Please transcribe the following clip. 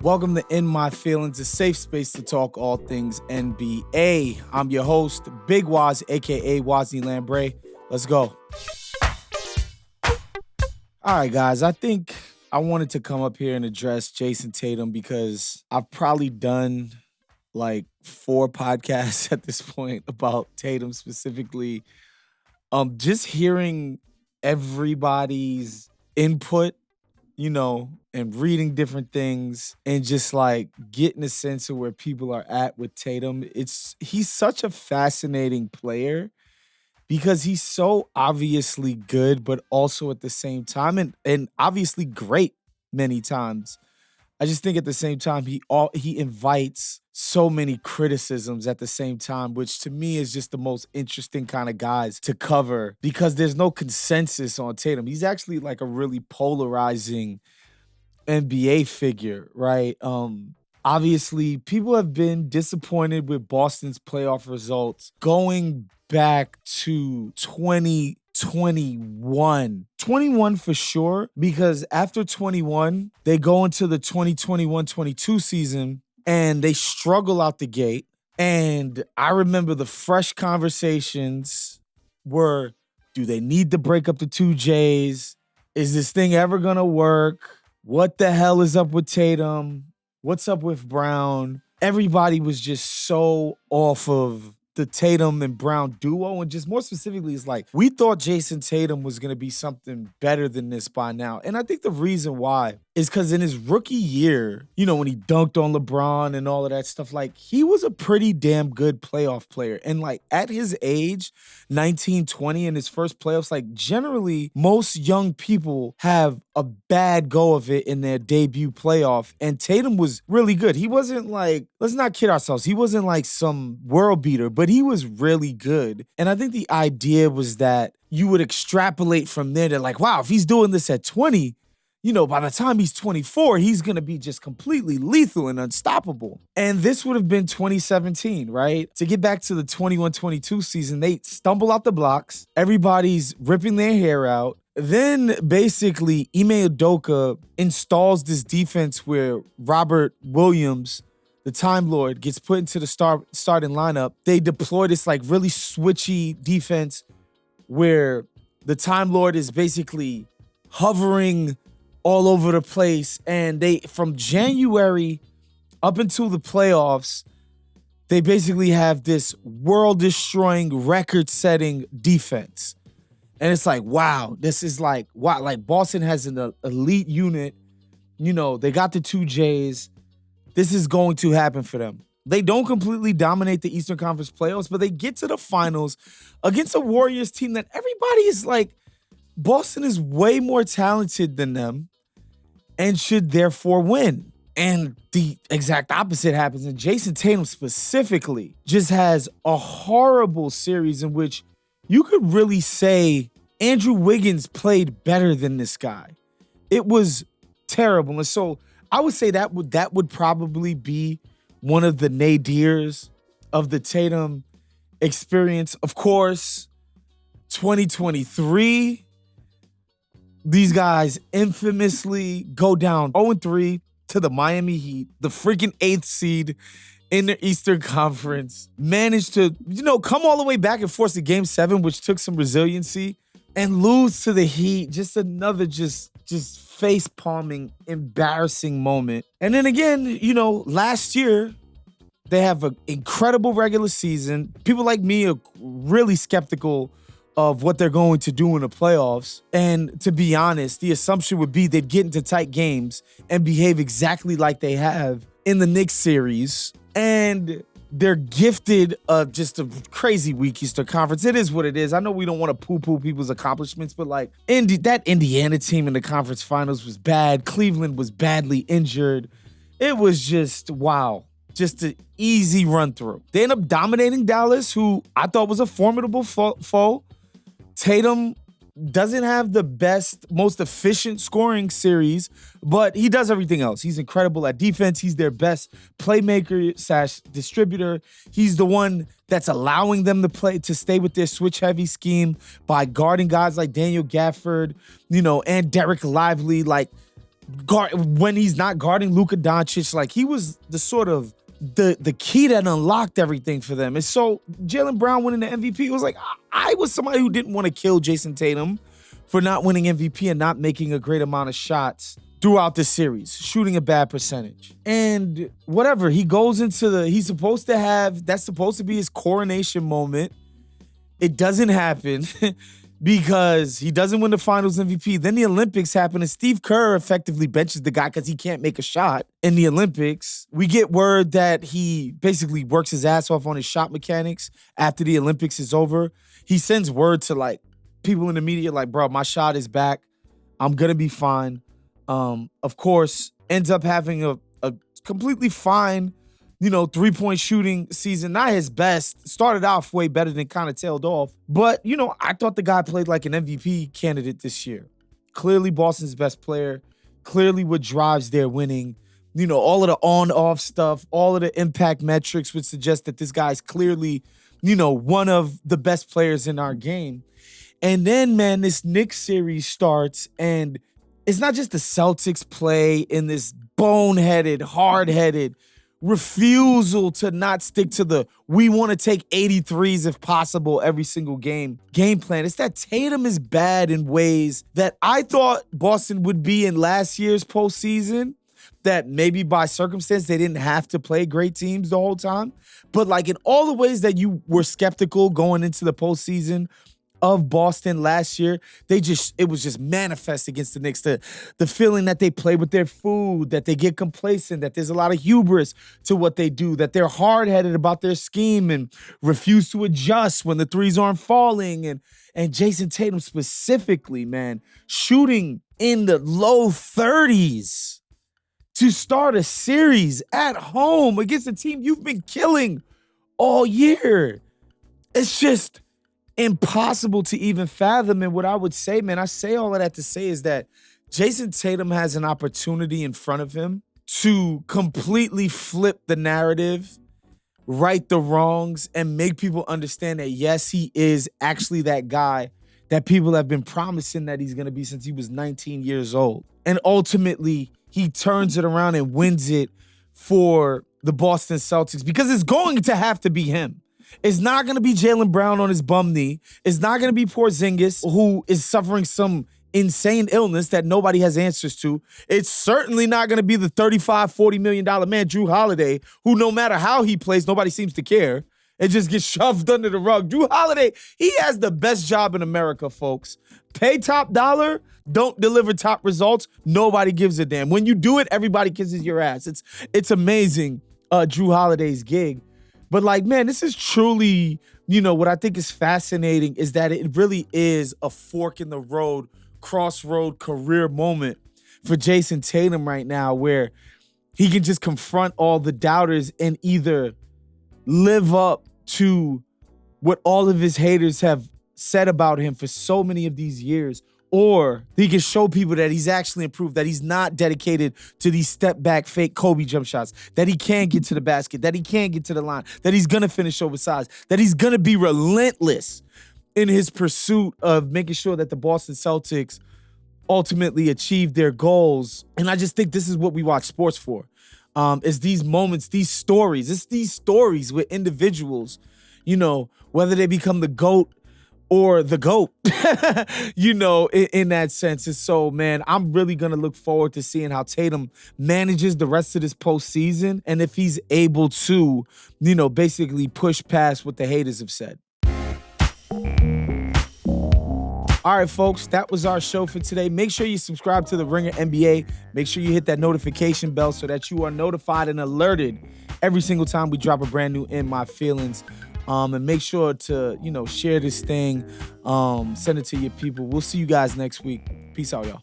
Welcome to In My Feelings, a safe space to talk all things NBA. I'm your host, Big Woz, aka Wosny Lambre. Let's go. All right, guys, I think I wanted to come up here and address Jayson Tatum because I've probably done like 4 podcasts at this point about Tatum specifically. Just hearing everybody's input, and reading different things and just like getting a sense of where people are at with Tatum. He's such a fascinating player because he's so obviously good, but also at the same time and obviously great many times. I just think at the same time he invites so many criticisms at the same time, which to me is just the most interesting kind of guys to cover because there's no consensus on Tatum. He's actually like a really polarizing NBA figure, right? Obviously, people have been disappointed with Boston's playoff results going back to 2021. 21 for sure, because after 21, they go into the 2021-22 season and they struggle out the gate. And I remember the fresh conversations were, do they need to break up the 2Js? Is this thing ever going to work? What the hell is up with Tatum? What's up with Brown? Everybody was just so off of the Tatum and Brown duo. And just more specifically, it's like, we thought Jayson Tatum was going to be something better than this by now. And I think the reason why is because in his rookie year, when he dunked on LeBron and all of that stuff, like, he was a pretty damn good playoff player. And like at his age, 19, 20 in his first playoffs, like generally most young people have a bad go of it in their debut playoff. And Tatum was really good. He wasn't like, let's not kid ourselves, he wasn't like some world beater, but he was really good. And I think the idea was that you would extrapolate from there to like, wow, if he's doing this at 20, by the time he's 24, he's going to be just completely lethal and unstoppable. And this would have been 2017, right? To get back to the 21-22 season, they stumble out the blocks. Everybody's ripping their hair out. Then basically, Ime Udoka installs this defense where Robert Williams, the Time Lord, gets put into the starting lineup. They deploy this like really switchy defense where the Time Lord is basically hovering all over the place. And they, from January up until the playoffs, they basically have this world-destroying, record-setting defense. And it's like, wow, this is like, wow, like Boston has an elite unit. They got the 2Js. This is going to happen for them. They don't completely dominate the Eastern Conference playoffs, but they get to the finals against a Warriors team that everybody is like, Boston is way more talented than them and should therefore win. And the exact opposite happens. And Jayson Tatum specifically just has a horrible series in which you could really say Andrew Wiggins played better than this guy. It was terrible. And so I would say that would probably be one of the nadirs of the Tatum experience. Of course, 2023, these guys infamously go down 0-3 to the Miami Heat, the freaking 8th seed in the Eastern Conference, managed to, come all the way back and force a Game 7, which took some resiliency, and lose to the Heat. Just another just face-palming, embarrassing moment. And then again, last year, they have an incredible regular season. People like me are really skeptical of what they're going to do in the playoffs. And to be honest, the assumption would be they'd get into tight games and behave exactly like they have in the Knicks series. And they're gifted just a crazy weak Eastern Conference. It is what it is. I know we don't want to poo-poo people's accomplishments, but like that Indiana team in the conference finals was bad. Cleveland was badly injured. It was just, wow. Just an easy run through. They end up dominating Dallas, who I thought was a formidable foe. Tatum doesn't have the best, most efficient scoring series, but he does everything else. He's incredible at defense. He's their best playmaker / distributor. He's the one that's allowing them to stay with their switch-heavy scheme by guarding guys like Daniel Gafford, and Derek Lively. Like, when he's not guarding Luka Doncic, like he was the sort of the key that unlocked everything for them. And so Jaylen Brown winning the MVP, it was like, I was somebody who didn't want to kill Jayson Tatum for not winning MVP and not making a great amount of shots throughout the series, shooting a bad percentage. And whatever, he goes into that's supposed to be his coronation moment. It doesn't happen because he doesn't win the finals MVP. Then the Olympics happen and Steve Kerr effectively benches the guy because he can't make a shot in the Olympics. We get word that he basically works his ass off on his shot mechanics after the Olympics is over. He sends word to like people in the media like, bro, my shot is back. I'm going to be fine. Of course, ends up having a completely fine, three-point shooting season. Not his best. Started off way better than kind of tailed off. But, I thought the guy played like an MVP candidate this year. Clearly Boston's best player. Clearly what drives their winning. All of the on-off stuff, all of the impact metrics would suggest that this guy's clearly, one of the best players in our game. And then, man, this Knicks series starts, and it's not just the Celtics play in this boneheaded, hard-headed refusal to not stick to we want to take 83s if possible every single game plan. It's that Tatum is bad in ways that I thought Boston would be in last year's postseason, that maybe by circumstance they didn't have to play great teams the whole time. But like in all the ways that you were skeptical going into the postseason of Boston last year, it was just manifest against the Knicks. The feeling that they play with their food, that they get complacent, that there's a lot of hubris to what they do, that they're hard-headed about their scheme and refuse to adjust when the threes aren't falling. And Jayson Tatum specifically, man, shooting in the low 30s to start a series at home against a team you've been killing all year. It's just impossible to even fathom. And what I would say, man, I say all of that to say is that Jayson Tatum has an opportunity in front of him to completely flip the narrative, right the wrongs, and make people understand that, yes, he is actually that guy that people have been promising that he's going to be since he was 19 years old. And ultimately, he turns it around and wins it for the Boston Celtics because it's going to have to be him. It's not going to be Jaylen Brown on his bum knee. It's not going to be Porzingis, who is suffering some insane illness that nobody has answers to. It's certainly not going to be the $35, $40 million man, Jrue Holiday, who no matter how he plays, nobody seems to care. It just gets shoved under the rug. Jrue Holiday, he has the best job in America, folks. Pay top dollar, don't deliver top results. Nobody gives a damn. When you do it, everybody kisses your ass. It's amazing, Jrue Holiday's gig. But like, man, this is truly, what I think is fascinating is that it really is a fork in the road, crossroad career moment for Jayson Tatum right now, where he can just confront all the doubters and either live up to what all of his haters have said about him for so many of these years, or he can show people that he's actually improved, that he's not dedicated to these step-back fake Kobe jump shots, that he can get to the basket, that he can get to the line, that he's going to finish oversized, that he's going to be relentless in his pursuit of making sure that the Boston Celtics ultimately achieve their goals. And I just think this is what we watch sports for. It's these moments, these stories. It's these stories with individuals, whether they become the GOAT or the GOAT, in that sense. And so, man, I'm really going to look forward to seeing how Tatum manages the rest of this postseason and if he's able to, basically push past what the haters have said. All right, folks, that was our show for today. Make sure you subscribe to the Ringer NBA. Make sure you hit that notification bell so that you are notified and alerted every single time we drop a brand new In My Feelings. And make sure to, share this thing, send it to your people. We'll see you guys next week. Peace out, y'all.